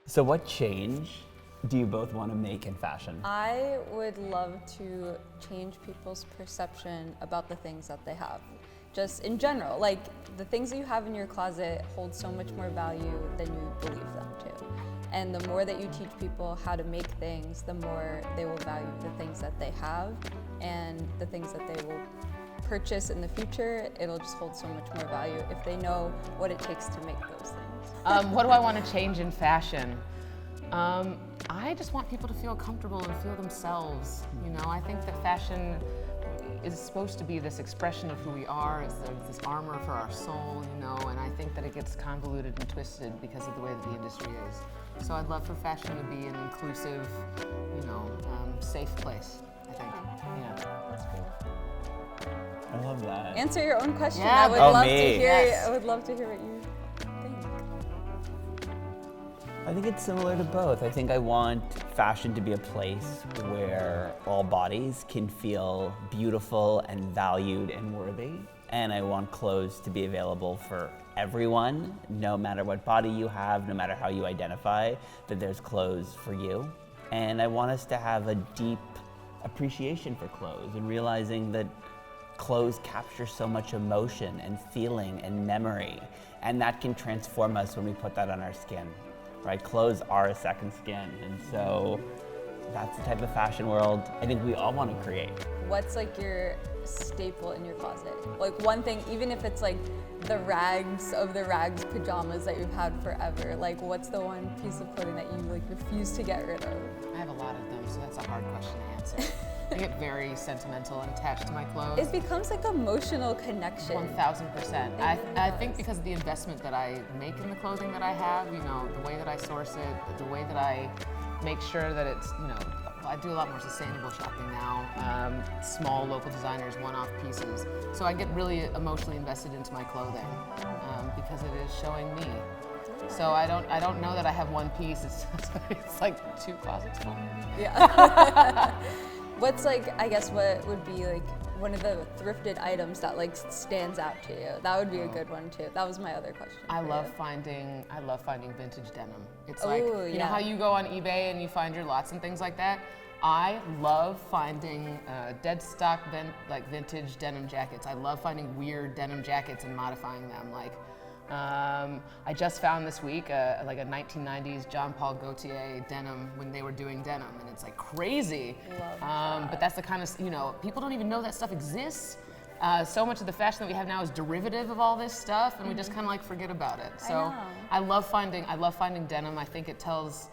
So what change do you both want to make in fashion? I would love to change people's perception about the things that they have. Just in general, like the things that you have in your closet hold so much more value than you believe them to. And the more that you teach people how to make things, the more they will value the things that they have and the things that they will purchase in the future. It'll just hold so much more value if they know what it takes to make those things. What do I want to change in fashion? I just want people to feel comfortable and feel themselves. You know, I think that fashion is supposed to be this expression of who we are. It's this armor for our soul, you know, and I think that it gets convoluted and twisted because of the way that the industry is. So I'd love for fashion to be an inclusive, you know, safe place, I think. Yeah. That's cool. I love that. Answer your own question. Yeah. I would Oh, love me. to hear. Yes. I would love to hear what you think. I think it's similar to both. I think I want fashion to be a place where all bodies can feel beautiful and valued and worthy. And I want clothes to be available for everyone, no matter what body you have, no matter how you identify, that there's clothes for you. And I want us to have a deep appreciation for clothes and realizing that clothes capture so much emotion and feeling and memory, and that can transform us when we put that on our skin, right? Clothes are a second skin, and so that's the type of fashion world I think we all want to create. What's like your staple in your closet? Like one thing, even if it's like the rags of the rags pajamas that you've had forever, like what's the one piece of clothing that you like refuse to get rid of? I have a lot of them, so that's a hard question to answer. I get very sentimental and attached to my clothes. It becomes like emotional connection. 1000%. I think because of the investment that I make in the clothing that I have, you know, the way that I source it, the way that I make sure that it's, you know, I do a lot more sustainable shopping now, small local designers, one-off pieces. So I get really emotionally invested into my clothing because it is showing me. So I don't know that I have one piece. It's like two closets full. Yeah. What's like, I guess what would be like one of the thrifted items that like stands out to you? That would be a good one too. That was my other question. I for love you. finding vintage denim. It's like, Ooh, you know yeah. how you go on eBay and you find your lots and things like that? I love finding dead stock vintage denim jackets. I love finding weird denim jackets and modifying them. Like, I just found this week like a 1990s John Paul Gaultier denim when they were doing denim, and it's like crazy. Love that. But that's the kind of, you know, people don't even know that stuff exists. So much of the fashion that we have now is derivative of all this stuff, and we just kind of like forget about it. So know. I love finding denim. I think it tells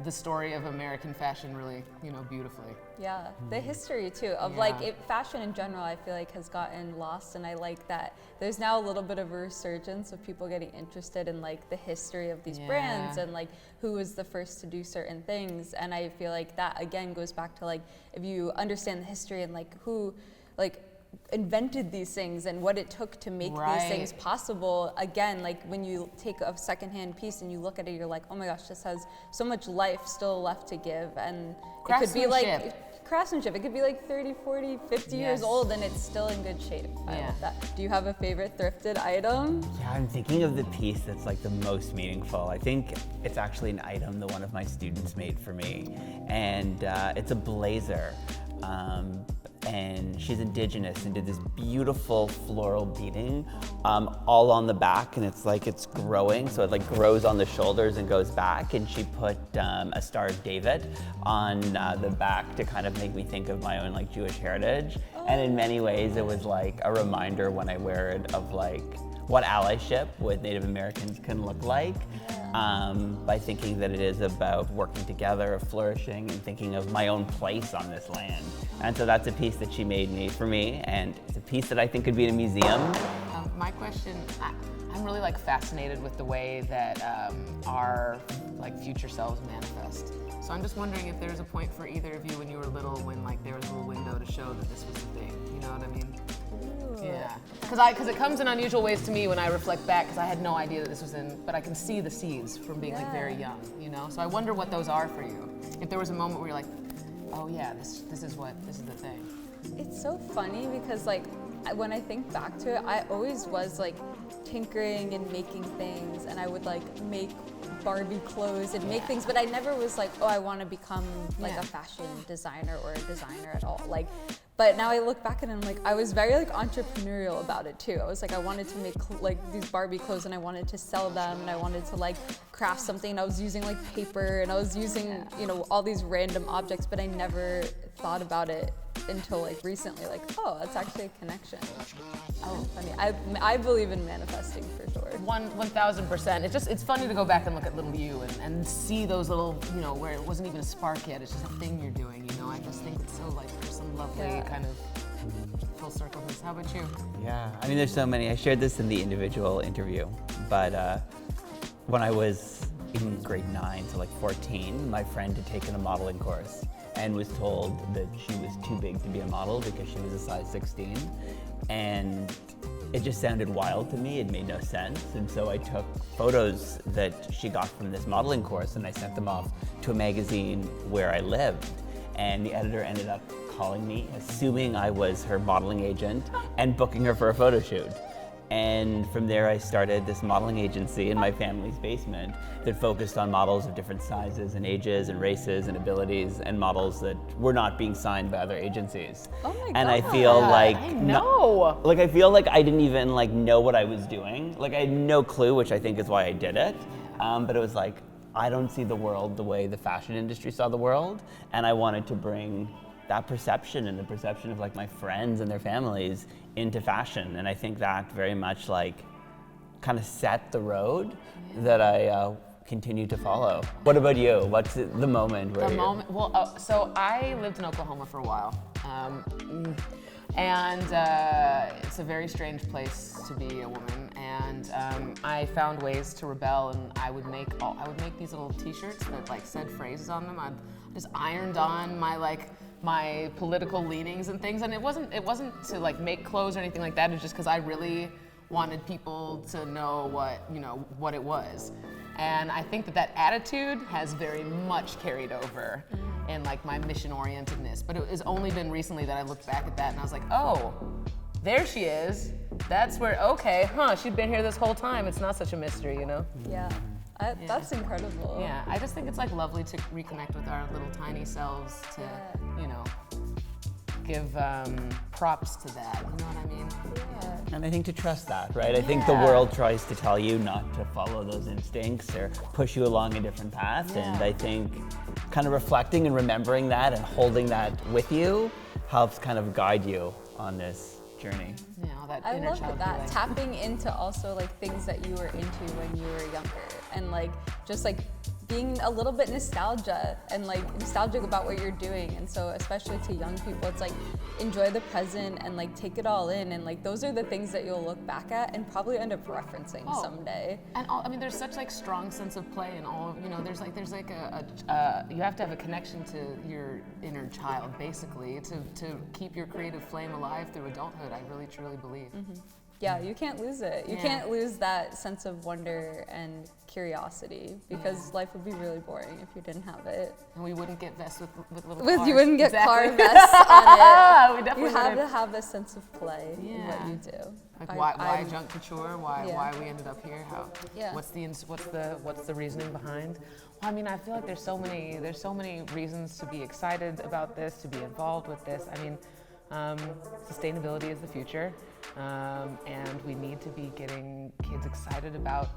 the story of American fashion really, you know, beautifully. Yeah, the history too of like fashion in general, I feel like has gotten lost, and I like that there's now a little bit of a resurgence of people getting interested in like the history of these brands and like who was the first to do certain things. And I feel like that again goes back to like if you understand the history and like who like invented these things and what it took to make these things possible. Again, like when you take a secondhand piece and you look at it, you're like, oh my gosh, this has so much life still left to give. And it could be like craftsmanship. It could be like 30, 40, 50 years old and it's still in good shape. I love that. Do you have a favorite thrifted item? Yeah, I'm thinking of the piece that's like the most meaningful. I think it's actually an item that one of my students made for me, and it's a blazer. And she's indigenous and did this beautiful floral beading all on the back, and it's like it's growing, so it like grows on the shoulders and goes back, and she put a Star of David on the back to kind of make me think of my own like Jewish heritage. And in many ways it was like a reminder when I wear it of like what allyship with Native Americans can look like, by thinking that it is about working together, flourishing, and thinking of my own place on this land. And so that's a piece that she made for me, and it's a piece that I think could be in a museum. My question, I'm really like fascinated with the way that our like future selves manifest. So I'm just wondering if there's a point for either of you when you were little when like there was a little window to show that this was a thing. You know what I mean? Yeah, because it comes in unusual ways to me when I reflect back, because I had no idea that this was in, but I can see the seeds from being like very young, you know? So I wonder what those are for you. If there was a moment where you're like, oh yeah, this is the thing. It's so funny because like when I think back to it, I always was like tinkering and making things, and I would like make Barbie clothes and make things, but I never was like, oh, I want to become like a fashion designer or a designer at all. Like, but now I look back and I'm like, I was very like entrepreneurial about it too. I was like, I wanted to make like these Barbie clothes and I wanted to sell them and I wanted to like craft something. And I was using like paper and I was using, you know, all these random objects, but I never thought about it until like recently, like, oh, it's actually a connection. Oh, funny. I believe in manifesting for sure. 1000%. It's funny to go back and look at little you and see those little, you know, where it wasn't even a spark yet. It's just a thing you're doing, you know. I just think it's so like there's some lovely kind of full circleness. How about you? Yeah, I mean, there's so many. I shared this in the individual interview, but when I was in grade 9 to like 14, my friend had taken a modeling course and was told that she was too big to be a model because she was a size 16. And it just sounded wild to me. It made no sense. And so I took photos that she got from this modeling course and I sent them off to a magazine where I lived. And the editor ended up calling me, assuming I was her modeling agent, and booking her for a photo shoot. And from there I started this modeling agency in my family's basement that focused on models of different sizes and ages and races and abilities, and models that were not being signed by other agencies. Oh my God. And I feel like I know. I feel like I didn't even like know what I was doing. Like I had no clue, which I think is why I did it. But it was like, I don't see the world the way the fashion industry saw the world, and I wanted to bring that perception and the perception of like my friends and their families into fashion. And I think that very much like kind of set the road that I continue to follow. What about you? What's the moment where Well, so I lived in Oklahoma for a while. And it's a very strange place to be a woman. And I found ways to rebel, and I would make these little T-shirts that like said phrases on them. I just ironed on my political leanings and things, and it wasn't to like make clothes or anything like that. It was just because I really wanted people to know what it was. And I think that attitude has very much carried over in like my mission orientedness. But it has only been recently that I looked back at that and I was like, oh, there she is. That's where, okay, she'd been here this whole time. It's not such a mystery, you know? Yeah. That's incredible. Yeah, I just think it's like lovely to reconnect with our little tiny selves to, you know, give props to that, you know what I mean? Yeah. And I think to trust that, right? I think the world tries to tell you not to follow those instincts or push you along a different path. Yeah. And I think kind of reflecting and remembering that and holding that with you helps kind of guide you on this journey. Yeah, all that I inner love child that. feeling. Tapping into also like things that you were into when you were younger, and like just like being a little bit nostalgic about what you're doing. And so especially to young people, it's like enjoy the present and like take it all in, and like those are the things that you'll look back at and probably end up referencing someday. And I mean, there's such like strong sense of play and all. You know, there's like you have to have a connection to your inner child basically to keep your creative flame alive through adulthood. I really truly believe. Mm-hmm. Yeah, you can't lose it. You can't lose that sense of wonder and curiosity, because life would be really boring if you didn't have it. And we wouldn't get vests with little cars. You wouldn't get car vests on it. We definitely You have wouldn't. to have a sense of play in what you do. Like why Junk Couture? Why we ended up here? What's the reasoning behind? Well, I mean, I feel like there's so many reasons to be excited about this, to be involved with this. I mean, sustainability is the future, and we need to be getting kids excited about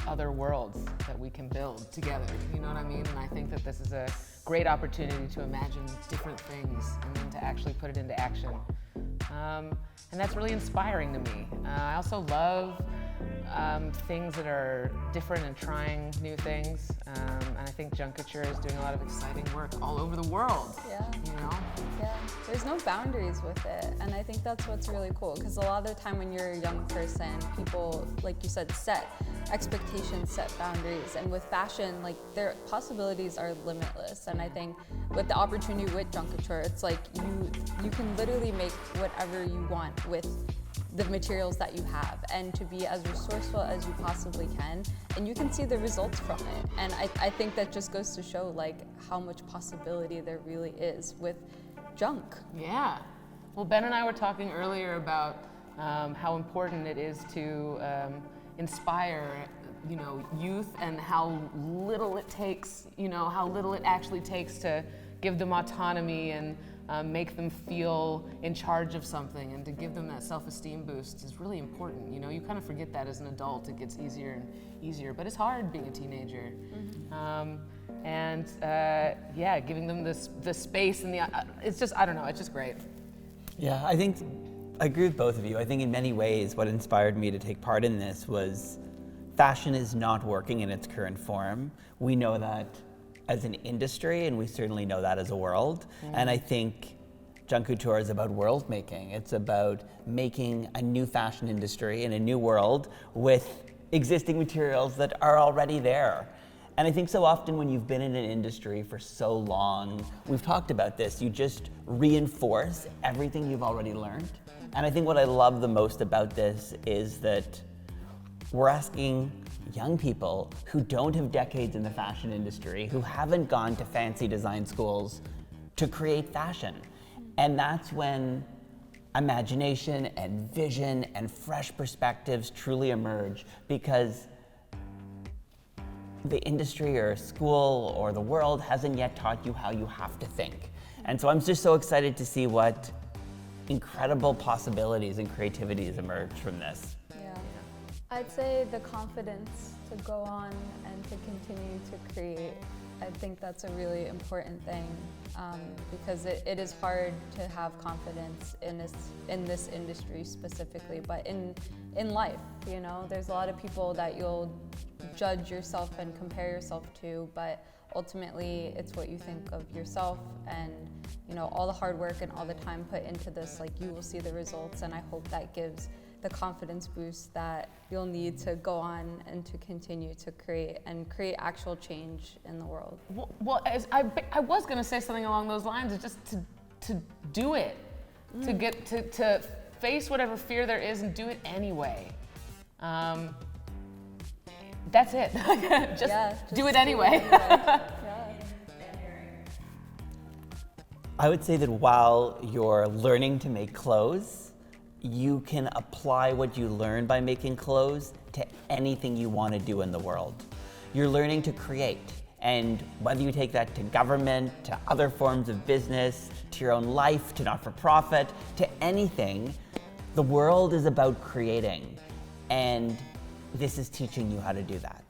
other worlds that we can build together. You know what I mean? And I think that this is a great opportunity to imagine different things and then to actually put it into action. And that's really inspiring to me. I also love things that are different and trying new things. And I think Junk Couture is doing a lot of exciting work all over the world. Yeah. You know? Yeah. There's no boundaries with it. And I think that's what's really cool, because a lot of the time when you're a young person, people, like you said, set expectations, set boundaries. And with fashion, like their possibilities are limitless. And I think with the opportunity with Junk Couture, it's like you can literally make whatever you want with the materials that you have, and to be as resourceful as you possibly can, and you can see the results from it. And I think that just goes to show like how much possibility there really is with junk. Yeah. Well, Ben and I were talking earlier about how important it is to inspire youth and how little it takes, how little it actually takes to give them autonomy and make them feel in charge of something, and to give them that self-esteem boost is really important. You kind of forget that as an adult. It gets easier and easier, but it's hard being a teenager. Giving them the space and it's just, I don't know, it's just great. Yeah, I agree with both of you. I think in many ways what inspired me to take part in this was fashion is not working in its current form. We know that as an industry, and we certainly know that as a world. And I think Junk Couture is about world making. It's about making a new fashion industry in a new world with existing materials that are already there. And I think so often when you've been in an industry for so long, we've talked about this, you just reinforce everything you've already learned. And I think what I love the most about this is that we're asking young people who don't have decades in the fashion industry, who haven't gone to fancy design schools, to create fashion. And that's when imagination and vision and fresh perspectives truly emerge, because the industry or school or the world hasn't yet taught you how you have to think. And so I'm just so excited to see what incredible possibilities and creativities emerge from this. Yeah. I'd say the confidence to go on and to continue to create. I think that's a really important thing, because it is hard to have confidence in this industry specifically, but in life, there's a lot of people that you'll judge yourself and compare yourself to, but ultimately it's what you think of yourself, and all the hard work and all the time put into this, you will see the results, and I hope that gives the confidence boost that you'll need to go on and to continue to create actual change in the world. Well, I was going to say something along those lines, is just to do it, to get to face whatever fear there is and do it anyway. That's it. just do it anyway. I would say that while you're learning to make clothes, you can apply what you learn by making clothes to anything you want to do in the world. You're learning to create, and whether you take that to government, to other forms of business, to your own life, to not-for-profit, to anything, the world is about creating, and this is teaching you how to do that.